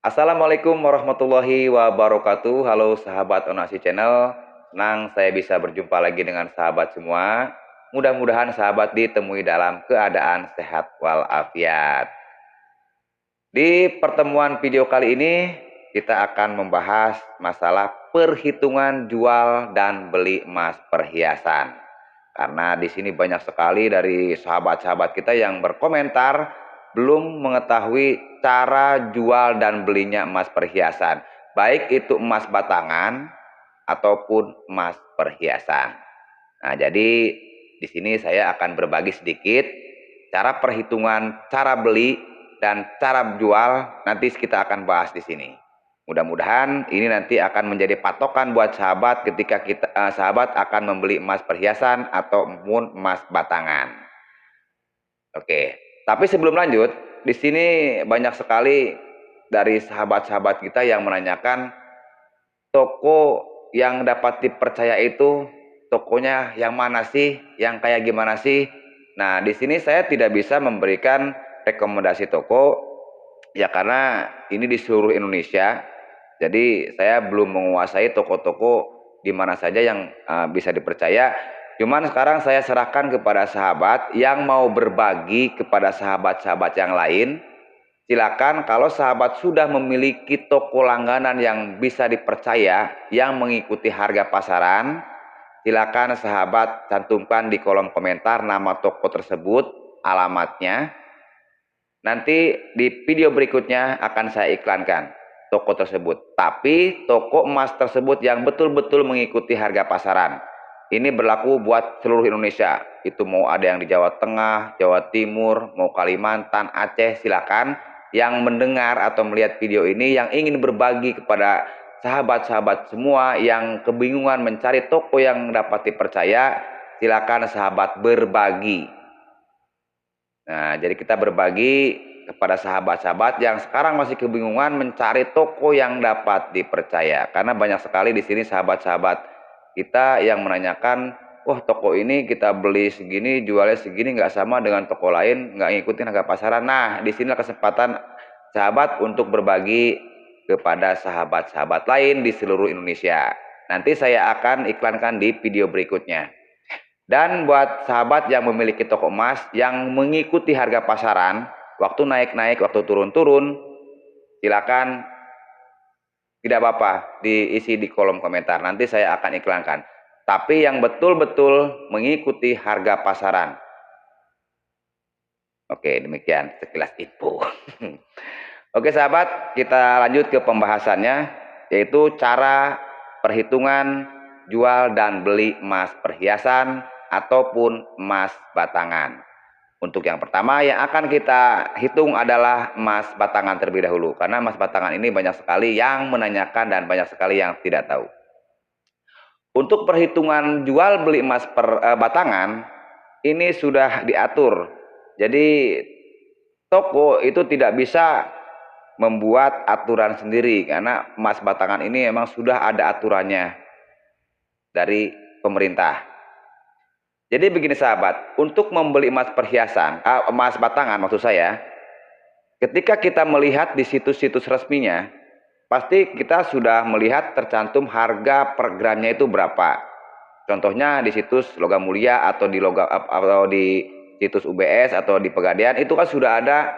Assalamualaikum warahmatullahi wabarakatuh. Halo sahabat Onasi Channel. Senang saya bisa berjumpa lagi dengan sahabat semua. Mudah-mudahan sahabat ditemui dalam keadaan sehat walafiat. Di pertemuan video kali ini kita akan membahas masalah perhitungan jual dan beli emas perhiasan. Karena di sini banyak sekali dari sahabat-sahabat kita yang berkomentar belum mengetahui cara jual dan belinya emas perhiasan, baik itu emas batangan ataupun emas perhiasan. Nah, jadi di sini saya akan berbagi sedikit cara perhitungan, cara beli dan cara jual. Nanti kita akan bahas di sini. Mudah-mudahan ini nanti akan menjadi patokan buat sahabat ketika sahabat akan membeli emas perhiasan ataupun emas batangan. Oke, tapi sebelum lanjut, di sini banyak sekali dari sahabat-sahabat kita yang menanyakan toko yang dapat dipercaya itu tokonya yang mana sih, yang kayak gimana sih. Nah, di sini saya tidak bisa memberikan rekomendasi toko ya karena ini di seluruh Indonesia. Jadi saya belum menguasai toko-toko di mana saja yang bisa dipercaya. Cuman sekarang saya serahkan kepada sahabat yang mau berbagi kepada sahabat-sahabat yang lain. Silakan kalau sahabat sudah memiliki toko langganan yang bisa dipercaya, yang mengikuti harga pasaran, silakan sahabat cantumkan di kolom komentar nama toko tersebut, alamatnya. Nanti di video berikutnya akan saya iklankan toko tersebut. Tapi toko emas tersebut yang betul-betul mengikuti harga pasaran. Ini berlaku buat seluruh Indonesia. Itu mau ada yang di Jawa Tengah, Jawa Timur, mau Kalimantan, Aceh, silakan. Yang mendengar atau melihat video ini yang ingin berbagi kepada sahabat-sahabat semua yang kebingungan mencari toko yang dapat dipercaya, silakan sahabat berbagi. Nah, jadi kita berbagi kepada sahabat-sahabat yang sekarang masih kebingungan mencari toko yang dapat dipercaya. Karena banyak sekali di sini sahabat-sahabat kita yang menanyakan, wah toko ini kita beli segini, jualnya segini nggak sama dengan toko lain, nggak ngikutin harga pasaran. Nah, di sinilah kesempatan sahabat untuk berbagi kepada sahabat-sahabat lain di seluruh Indonesia. Nanti saya akan iklankan di video berikutnya. Dan buat sahabat yang memiliki toko emas yang mengikuti harga pasaran, waktu naik-naik, waktu turun-turun, silakan tidak apa-apa diisi di kolom komentar. Nanti saya akan iklankan. Tapi yang betul-betul mengikuti harga pasaran. Oke, demikian sekilas info. Oke sahabat, kita lanjut ke pembahasannya, yaitu cara perhitungan jual dan beli emas perhiasan ataupun emas batangan. Untuk yang pertama yang akan kita hitung adalah emas batangan terlebih dahulu. Karena emas batangan ini banyak sekali yang menanyakan dan banyak sekali yang tidak tahu. Untuk perhitungan jual beli emas batangan, ini sudah diatur. Jadi toko itu tidak bisa membuat aturan sendiri karena emas batangan ini memang sudah ada aturannya dari pemerintah. Jadi begini sahabat, untuk membeli emas perhiasan, emas batangan maksud saya, ketika kita melihat di situs-situs resminya, pasti kita sudah melihat tercantum harga per gramnya itu berapa. Contohnya di situs Logam Mulia atau di situs UBS atau di Pegadaian itu kan sudah ada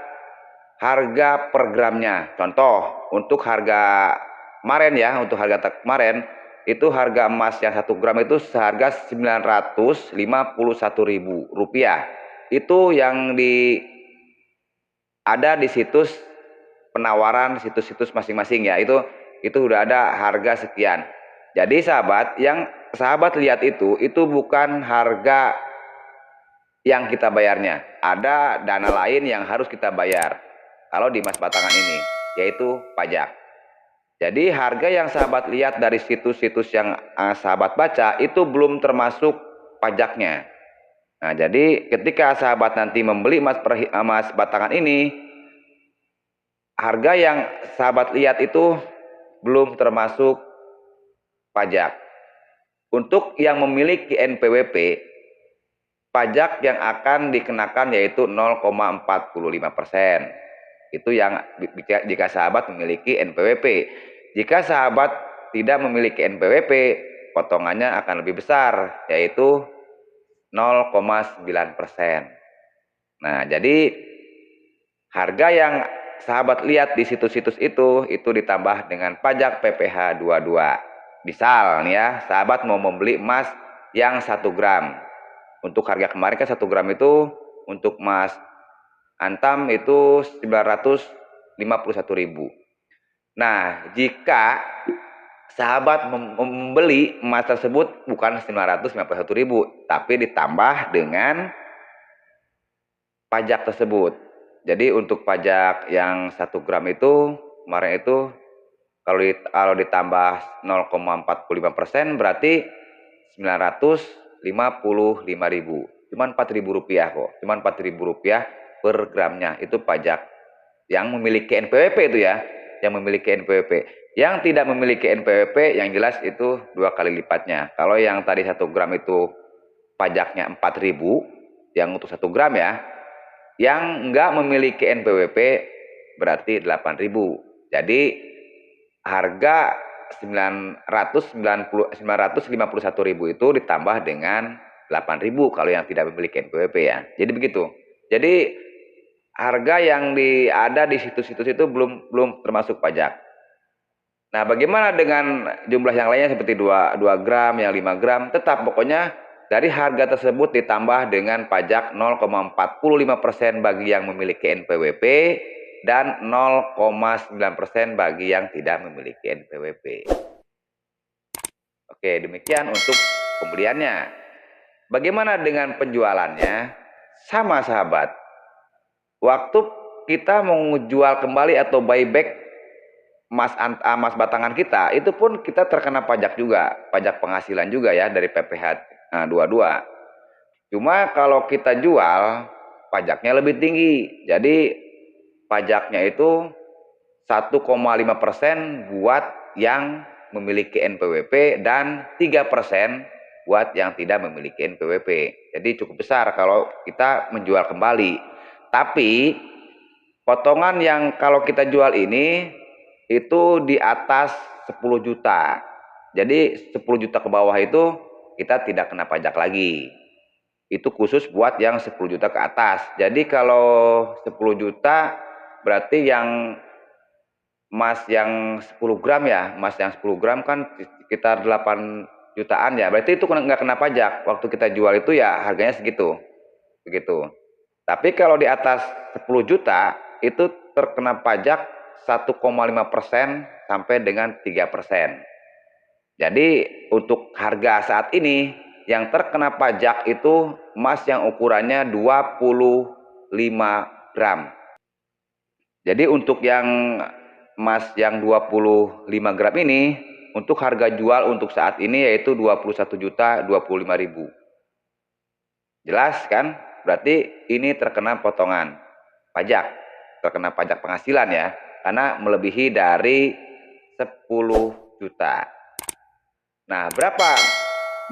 harga per gramnya. Contoh untuk harga kemarin ya, untuk harga kemarin itu harga emas yang 1 gram itu seharga Rp951.000. Itu yang ada di situs penawaran situs-situs masing-masing ya. Itu udah ada harga sekian. Jadi sahabat, yang sahabat lihat itu bukan harga yang kita bayarnya. Ada dana lain yang harus kita bayar kalau di emas batangan ini, yaitu pajak. Jadi harga yang sahabat lihat dari situs-situs yang sahabat baca itu belum termasuk pajaknya. Nah, jadi ketika sahabat nanti membeli emas batangan ini, harga yang sahabat lihat itu belum termasuk pajak. Untuk yang memiliki NPWP, pajak yang akan dikenakan yaitu 0,45%. Itu yang jika sahabat memiliki NPWP. Jika sahabat tidak memiliki NPWP, potongannya akan lebih besar, yaitu 0,9%. Nah, jadi harga yang sahabat lihat di situs-situs itu ditambah dengan pajak PPh 22. Misal nih ya, sahabat mau membeli emas yang 1 gram. Untuk harga kemarin kan 1 gram itu untuk emas antam itu 951.000. Nah, jika sahabat membeli emas tersebut bukan 951.000, tapi ditambah dengan pajak tersebut. Jadi untuk pajak yang 1 gram itu kemarin itu kalau ditambah 0,45% berarti 955.000. Cuma 4.000 rupiah kok. Cuma 4.000 rupiah per gramnya. Itu pajak yang memiliki NPWP itu ya. Yang memiliki NPWP. Yang tidak memiliki NPWP yang jelas itu 2 kali lipatnya. Kalau yang tadi 1 gram itu pajaknya 4.000 yang untuk 1 gram ya. Yang enggak memiliki NPWP berarti 8.000. Jadi harga 951.000 itu ditambah dengan 8.000 kalau yang tidak memiliki NPWP ya. Jadi begitu. Jadi harga yang ada di situs-situs itu belum termasuk pajak. Nah, bagaimana dengan jumlah yang lainnya seperti 2 gram, yang 5 gram, tetap pokoknya dari harga tersebut ditambah dengan pajak 0,45% bagi yang memiliki NPWP dan 0,9% bagi yang tidak memiliki NPWP. Oke, demikian untuk pembeliannya. Bagaimana dengan penjualannya? Sama sahabat. Waktu kita mau jual kembali atau buyback emas batangan kita, itu pun kita terkena pajak juga, pajak penghasilan juga ya dari PPh 22. Cuma kalau kita jual, pajaknya lebih tinggi. Jadi pajaknya itu 1,5% buat yang memiliki NPWP dan 3% buat yang tidak memiliki NPWP. Jadi cukup besar kalau kita menjual kembali. Tapi potongan yang kalau kita jual ini itu di atas 10 juta. Jadi 10 juta ke bawah itu kita tidak kena pajak lagi. Itu khusus buat yang 10 juta ke atas. Jadi kalau 10 juta berarti yang emas yang 10 gram ya, emas yang 10 gram kan sekitar 8 jutaan ya. Berarti itu nggak kena pajak. Waktu kita jual itu ya harganya segitu. Begitu. Tapi kalau di atas 10 juta itu terkena pajak 1,5% sampai dengan 3%. Jadi untuk harga saat ini yang terkena pajak itu emas yang ukurannya 25 gram. Jadi untuk yang emas yang 25 gram ini untuk harga jual untuk saat ini yaitu 21.025.000. Jelas kan? Berarti ini terkena potongan pajak, terkena pajak penghasilan ya, karena melebihi dari 10 juta. Nah, berapa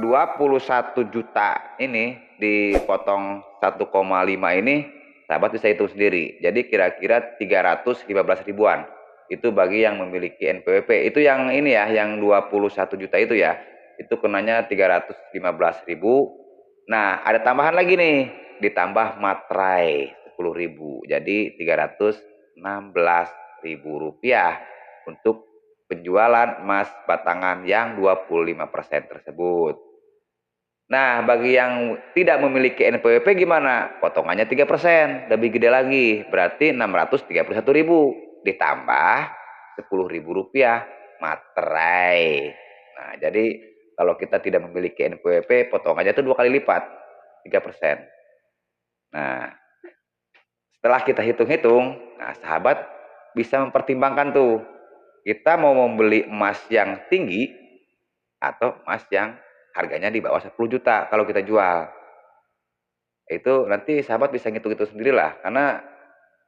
21 juta ini dipotong 1,5 ini, sahabat bisa hitung sendiri. Jadi kira-kira 315 ribuan. Itu bagi yang memiliki NPWP. Itu yang ini ya, yang 21 juta itu ya. Itu kenanya 315.000. Nah, ada tambahan lagi nih, ditambah materai 10.000. Jadi 316.000 rupiah untuk penjualan emas batangan yang 25% tersebut. Nah, bagi yang tidak memiliki NPWP gimana? Potongannya 3%, lebih gede lagi. Berarti 631.000 ditambah 10.000 rupiah materai. Nah, jadi kalau kita tidak memiliki NPWP, potongannya itu 2 kali lipat, 3%. Nah, setelah kita hitung-hitung, nah sahabat bisa mempertimbangkan tuh, kita mau membeli emas yang tinggi atau emas yang harganya di bawah 10 juta kalau kita jual. Itu nanti sahabat bisa ngitung-ngitung sendirilah, karena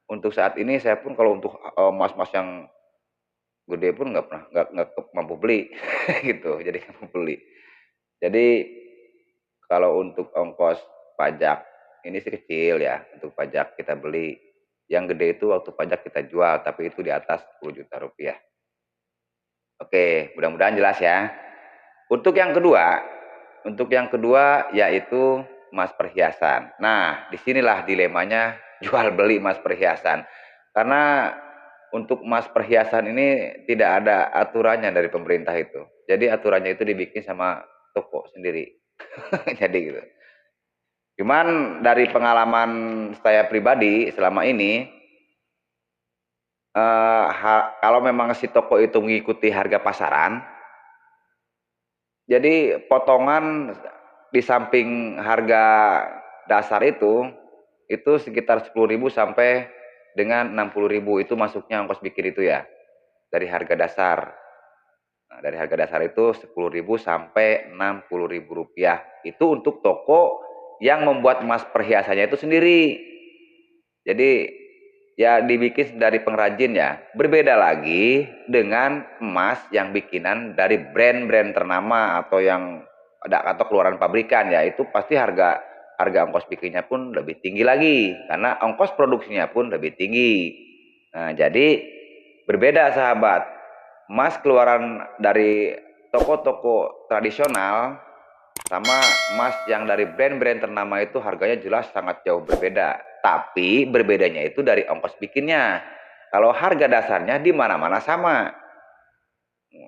untuk saat ini saya pun kalau untuk emas-emas yang gede pun nggak mampu beli gitu, jadi nggak mampu beli. Jadi kalau untuk ongkos pajak ini sih kecil ya, untuk pajak kita beli. Yang gede itu waktu pajak kita jual, tapi itu di atas 10 juta rupiah. Oke, mudah-mudahan jelas ya. Untuk yang kedua, yaitu emas perhiasan. Nah, disinilah dilemanya jual beli emas perhiasan. Karena untuk emas perhiasan ini tidak ada aturannya dari pemerintah itu. Jadi aturannya itu dibikin sama toko sendiri. Jadi gitu. Cuman dari pengalaman saya pribadi selama ini, kalau memang si toko itu mengikuti harga pasaran, jadi potongan di samping harga dasar itu sekitar 10.000 sampai dengan 60.000 itu masuknya ongkos bikin itu ya, dari harga dasar. Nah, dari harga dasar itu 10.000 sampai 60.000 rupiah. Itu untuk toko yang membuat emas perhiasannya itu sendiri. Jadi ya dibikin dari pengrajin ya. Berbeda lagi dengan emas yang bikinan dari brand-brand ternama atau yang ada atau keluaran pabrikan ya, itu pasti harga ongkos bikinnya pun lebih tinggi lagi karena ongkos produksinya pun lebih tinggi. Nah, jadi berbeda sahabat. Emas keluaran dari toko-toko tradisional sama emas yang dari brand-brand ternama itu harganya jelas sangat jauh berbeda. Tapi berbedanya itu dari ongkos bikinnya. Kalau harga dasarnya di mana-mana sama.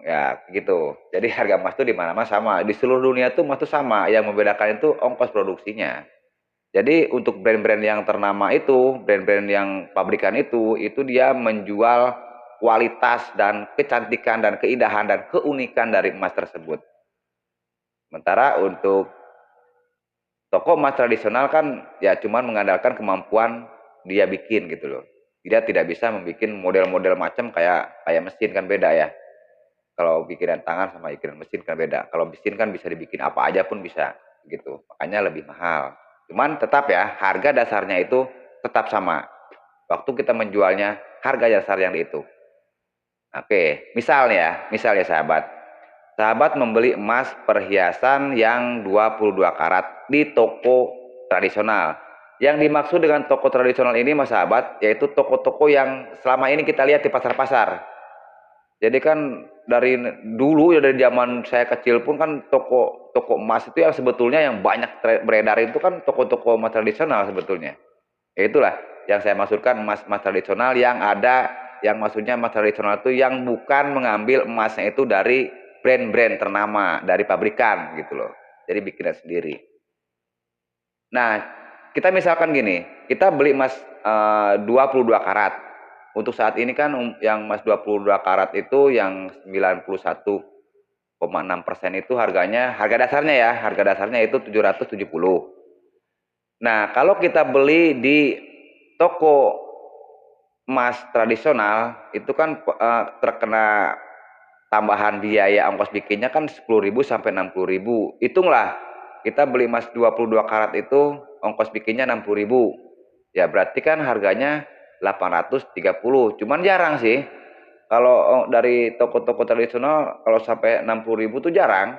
Ya, gitu. Jadi harga emas itu di mana-mana sama. Di seluruh dunia tuh emas itu sama. Yang membedakan itu ongkos produksinya. Jadi untuk brand-brand yang ternama itu, brand-brand yang pabrikan itu dia menjual kualitas dan kecantikan dan keindahan dan keunikan dari emas tersebut. Sementara untuk toko emas tradisional kan ya cuman mengandalkan kemampuan dia bikin gitu loh. Dia tidak bisa membuat model-model macam kayak mesin, kan beda ya. Kalau bikinan tangan sama bikinan mesin kan beda. Kalau mesin kan bisa dibikin apa aja pun bisa gitu. Makanya lebih mahal. Cuman tetap ya harga dasarnya itu tetap sama. Waktu kita menjualnya harga dasar yang itu. Oke, misal ya sahabat. Sahabat membeli emas perhiasan yang 22 karat di toko tradisional. Yang dimaksud dengan toko tradisional ini mas sahabat, yaitu toko-toko yang selama ini kita lihat di pasar-pasar. Jadi kan dari dulu ya, dari zaman saya kecil pun kan toko emas itu yang sebetulnya yang banyak beredar itu kan toko-toko emas tradisional sebetulnya. Ya itulah yang saya maksudkan emas tradisional yang ada, yang maksudnya emas tradisional itu yang bukan mengambil emasnya itu dari brand-brand ternama, dari pabrikan gitu loh. Jadi bikinan sendiri. Nah, kita misalkan gini, kita beli emas 22 karat. Untuk saat ini kan yang emas 22 karat itu yang 91,6% itu harganya, harga dasarnya ya, harga dasarnya itu 770. Nah, kalau kita beli di toko emas tradisional itu kan terkena tambahan biaya ongkos bikinnya kan 10.000 sampai 60.000. Hitunglah kita beli emas 22 karat itu ongkos bikinnya 60.000. Ya berarti kan harganya 830. Cuman jarang sih. Kalau dari toko-toko tradisional kalau sampai 60.000 tuh jarang.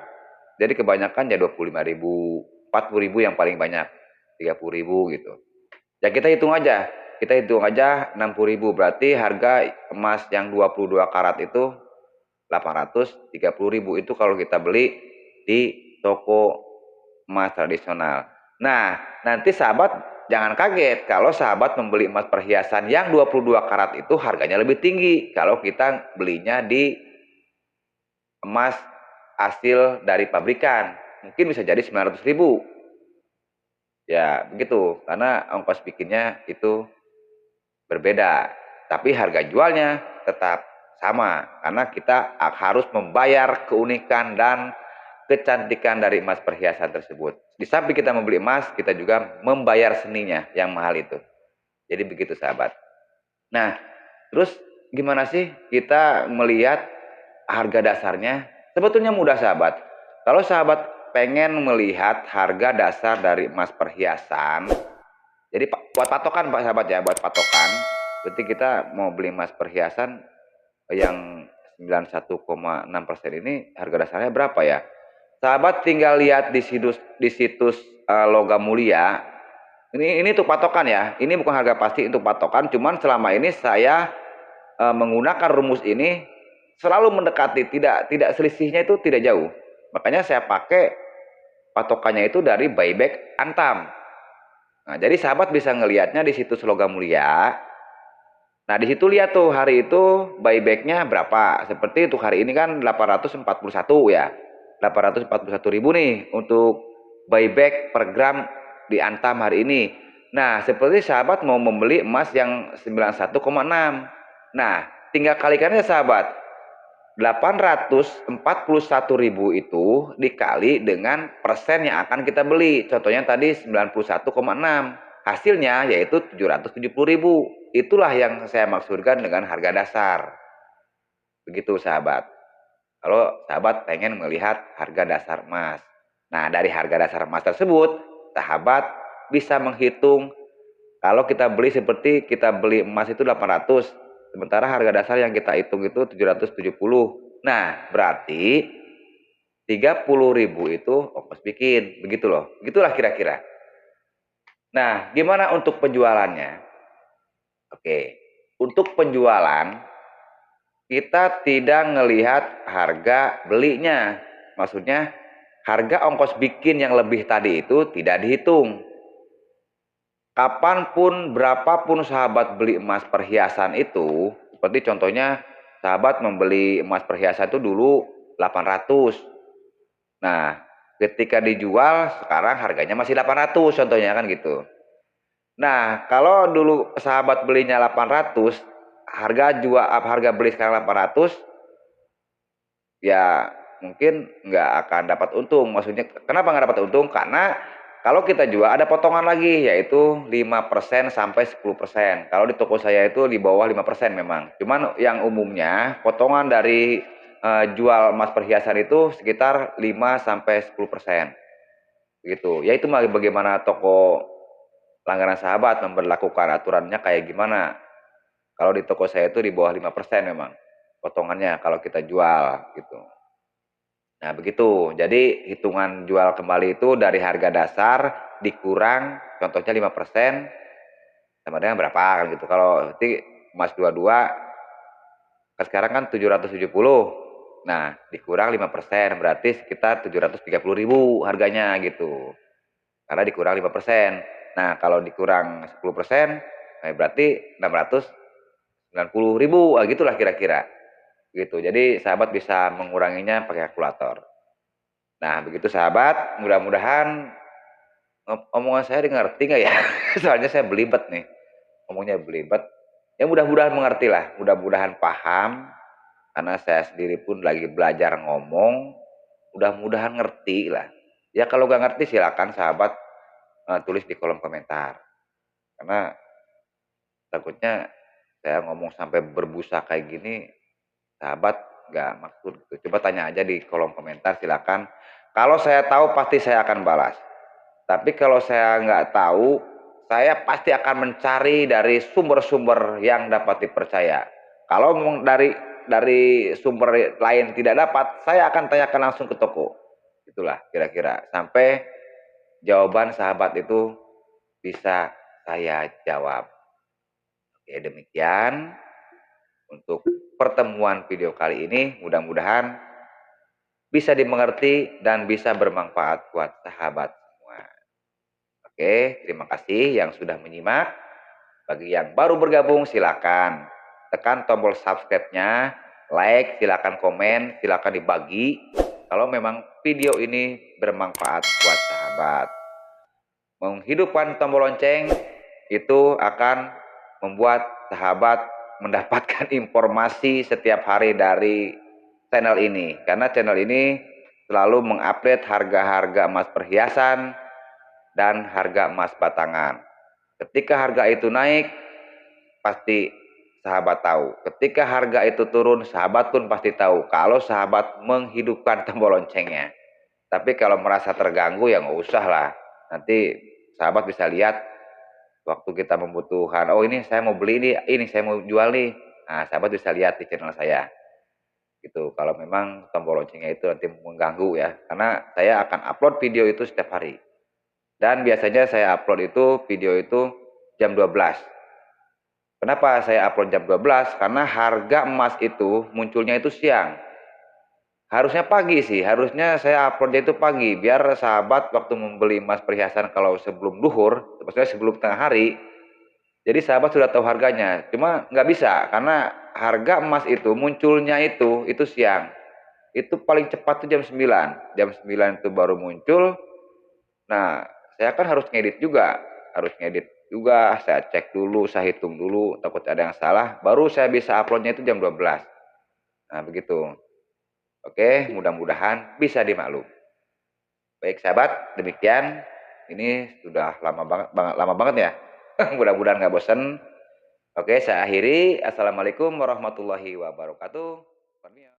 Jadi kebanyakan ya 25.000, 40.000 yang paling banyak. 30.000 gitu. Ya kita hitung aja 60.000 berarti harga emas yang 22 karat itu 830.000 itu kalau kita beli di toko emas tradisional. Nah, nanti sahabat jangan kaget kalau sahabat membeli emas perhiasan yang 22 karat itu harganya lebih tinggi kalau kita belinya di emas hasil dari pabrikan. Mungkin bisa jadi 900.000. Ya, begitu. Karena ongkos bikinnya itu berbeda, tapi harga jualnya tetap sama karena kita harus membayar keunikan dan kecantikan dari emas perhiasan tersebut. Di samping kita membeli emas, kita juga membayar seninya yang mahal itu. Jadi begitu sahabat. Nah, terus gimana sih kita melihat harga dasarnya? Sebetulnya mudah sahabat. Kalau sahabat pengen melihat harga dasar dari emas perhiasan, jadi buat patokan Pak sahabat ya, buat patokan. Berarti kita mau beli emas perhiasan yang 91,6% ini harga dasarnya berapa ya? Sahabat tinggal lihat di situs Logam Mulia. Ini untuk patokan ya. Ini bukan harga pasti untuk patokan. Cuman selama ini saya menggunakan rumus ini selalu mendekati, tidak selisihnya itu tidak jauh. Makanya saya pakai patokannya itu dari buyback Antam. Nah, jadi sahabat bisa ngelihatnya di situs Logam Mulia. Nah, di situ lihat tuh hari itu buybacknya berapa. Seperti untuk hari ini kan 841 ya. 841.000 nih untuk buyback per gram di Antam hari ini. Nah, seperti sahabat mau membeli emas yang 91,6. Nah, tinggal kalikan ya sahabat. 841.000 itu dikali dengan persen yang akan kita beli. Contohnya tadi 91,6. Hasilnya yaitu 770.000. Itulah yang saya maksudkan dengan harga dasar. Begitu sahabat. Kalau sahabat pengen melihat harga dasar emas. Nah, dari harga dasar emas tersebut, sahabat bisa menghitung kalau kita beli seperti kita beli emas itu 800, sementara harga dasar yang kita hitung itu 770. Nah, berarti 30.000 itu ongkos bikin, begitu loh. Begitulah kira-kira. Nah, gimana untuk penjualannya? Oke, untuk penjualan kita tidak ngelihat harga belinya. Maksudnya harga ongkos bikin yang lebih tadi itu tidak dihitung. Kapanpun, berapapun sahabat beli emas perhiasan itu, seperti contohnya sahabat membeli emas perhiasan itu dulu 800. Nah, ketika dijual sekarang harganya masih 800 contohnya kan gitu. Nah, kalau dulu sahabat belinya 800, harga beli sekarang 800, ya mungkin nggak akan dapat untung. Maksudnya kenapa nggak dapat untung? Karena kalau kita jual ada potongan lagi yaitu 5% sampai 10%. Kalau di toko saya itu di bawah 5% memang. Cuman yang umumnya potongan dari jual emas perhiasan itu sekitar 5 sampai 10%. Gitu. Ya itu bagaimana toko langganan sahabat memberlakukan aturannya kayak gimana. Kalau di toko saya itu di bawah 5% memang potongannya kalau kita jual gitu. Nah, begitu. Jadi, hitungan jual kembali itu dari harga dasar dikurang contohnya 5% sama dengan berapa kan gitu. Kalau nanti emas 22 sekarang kan 770. Nah, dikurang 5% berarti sekitar 730.000 harganya gitu. Karena dikurang 5%. Nah, kalau dikurang 10%, berarti 690.000, gitulah kira-kira. Gitu. Jadi sahabat bisa menguranginya pakai kalkulator. Nah, begitu sahabat, mudah-mudahan omongan saya ngerti nggak ya? Soalnya saya belibet nih, ngomongnya belibet. Ya mudah-mudahan mengerti lah, mudah-mudahan paham, karena saya sendiri pun lagi belajar ngomong, mudah-mudahan ngerti lah. Ya kalau nggak ngerti silakan sahabat tulis di kolom komentar. Karena takutnya saya ngomong sampai berbusa kayak gini, sahabat nggak maksud gitu. Coba tanya aja di kolom komentar silakan. Kalau saya tahu pasti saya akan balas. Tapi kalau saya nggak tahu, saya pasti akan mencari dari sumber-sumber yang dapat dipercaya. Kalau dari sumber lain tidak dapat, saya akan tanyakan langsung ke toko. Itulah kira-kira. Sampai jawaban sahabat itu bisa saya jawab. Oke, demikian untuk pertemuan video kali ini. Mudah-mudahan bisa dimengerti dan bisa bermanfaat buat sahabat semua. Oke, terima kasih yang sudah menyimak. Bagi yang baru bergabung silakan tekan tombol subscribe-nya, like, silakan komen, silakan dibagi kalau memang video ini bermanfaat buat sahabat. Menghidupkan tombol lonceng itu akan membuat sahabat mendapatkan informasi setiap hari dari channel ini. Karena channel ini selalu mengupdate harga-harga emas perhiasan dan harga emas batangan. Ketika harga itu naik, pasti sahabat tahu. Ketika harga itu turun, sahabat pun pasti tahu. Kalau sahabat menghidupkan tombol loncengnya. Tapi kalau merasa terganggu ya nggak usah lah. Nanti sahabat bisa lihat waktu kita membutuhkan, oh ini saya mau beli ini saya mau jual nih. Nah, sahabat bisa lihat di channel saya. Gitu. Kalau memang tombol loncengnya itu nanti mengganggu ya. Karena saya akan upload video itu setiap hari. Dan biasanya saya upload itu video itu jam 12. Kenapa saya upload jam 12? Karena harga emas itu munculnya itu siang. Harusnya pagi sih, harusnya saya uploadnya itu pagi, biar sahabat waktu membeli emas perhiasan kalau sebelum duhur, maksudnya sebelum tengah hari, jadi sahabat sudah tahu harganya. Cuma nggak bisa, karena harga emas itu munculnya itu siang. Itu paling cepat tuh jam 9. Jam 9 itu baru muncul. Nah, saya kan harus ngedit juga. Harus ngedit juga, saya cek dulu, saya hitung dulu, takut ada yang salah. Baru saya bisa uploadnya itu jam 12. Nah, begitu. Oke, mudah-mudahan bisa dimaklum. Baik sahabat, demikian. Ini sudah lama banget ya. Mudah-mudahan nggak bosan. Oke, saya akhiri. Assalamualaikum warahmatullahi wabarakatuh.